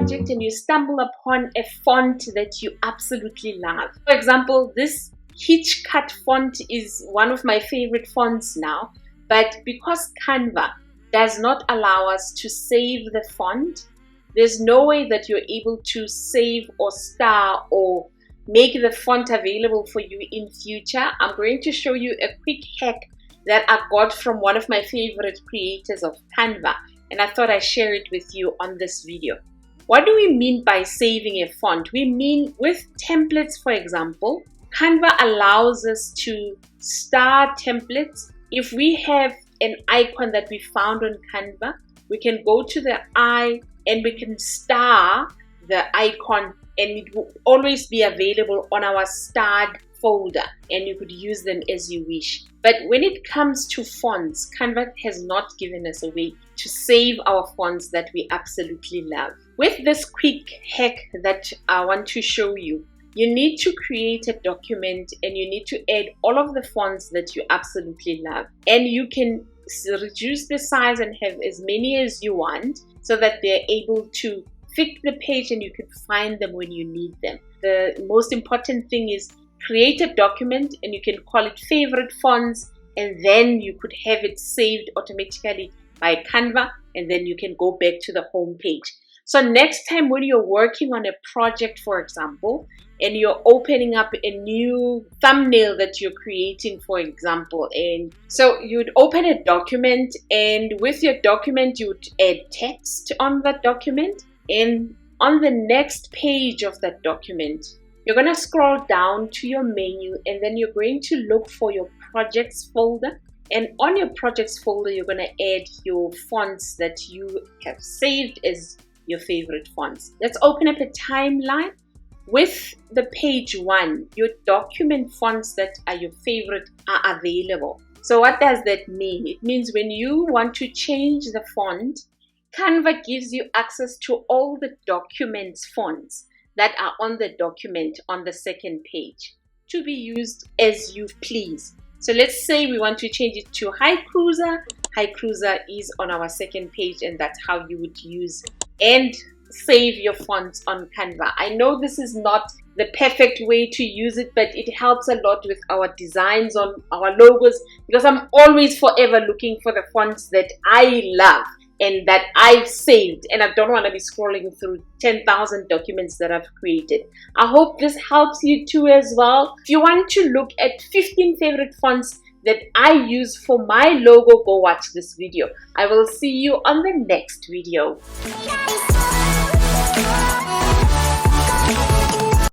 project and you stumble upon a font that you absolutely love. For example, this Hitchcut font is one of my favorite fonts now, but because Canva does not allow us to save the font, there's no way that you're able to save or star or make the font available for you in future. I'm going to show you a quick hack that I got from one of my favorite creators of Canva, and I thought I'd share it with you on this video. What do we mean by saving a font? We mean with templates, for example, Canva allows us to star templates. If we have an icon that we found on Canva, we can go to the eye and we can star the icon, and it will always be available on our starred folder, and you could use them as you wish. But when it comes to fonts, Canva has not given us a way to save our fonts that we absolutely love. With this quick hack that I want to show you, you need to create a document and you need to add all of the fonts that you absolutely love. And you can reduce the size and have as many as you want so that they're able to fit the page and you can find them when you need them. The most important thing is create a document and you can call it favorite fonts, and then you could have it saved automatically by Canva, and then you can go back to the home page. So next time when you're working on a project, for example, and you're opening up a new thumbnail that you're creating, for example, and so you'd open a document, and with your document you would add text on that document, and on the next page of that document you're going to scroll down to your menu, and then you're going to look for your projects folder, and on your projects folder you're going to add your fonts that you have saved as your favorite fonts. Let's open up a timeline. With the page 1, your document fonts that are your favorite are available. So what does that mean? It means when you want to change the font, Canva gives you access to all the documents fonts that are on the document on the second page to be used as you please. So let's say we want to change it to High Cruiser. High Cruiser is on our second page, and that's how you would use and save your fonts on Canva. I know this is not the perfect way to use it, but it helps a lot with our designs on our logos, because I'm always forever looking for the fonts that I love and that I've saved, and I don't want to be scrolling through 10,000 documents that I've created. I hope this helps you too as well. If you want to look at 15 favorite fonts that I use for my logo, go watch this video. I will see you on the next video.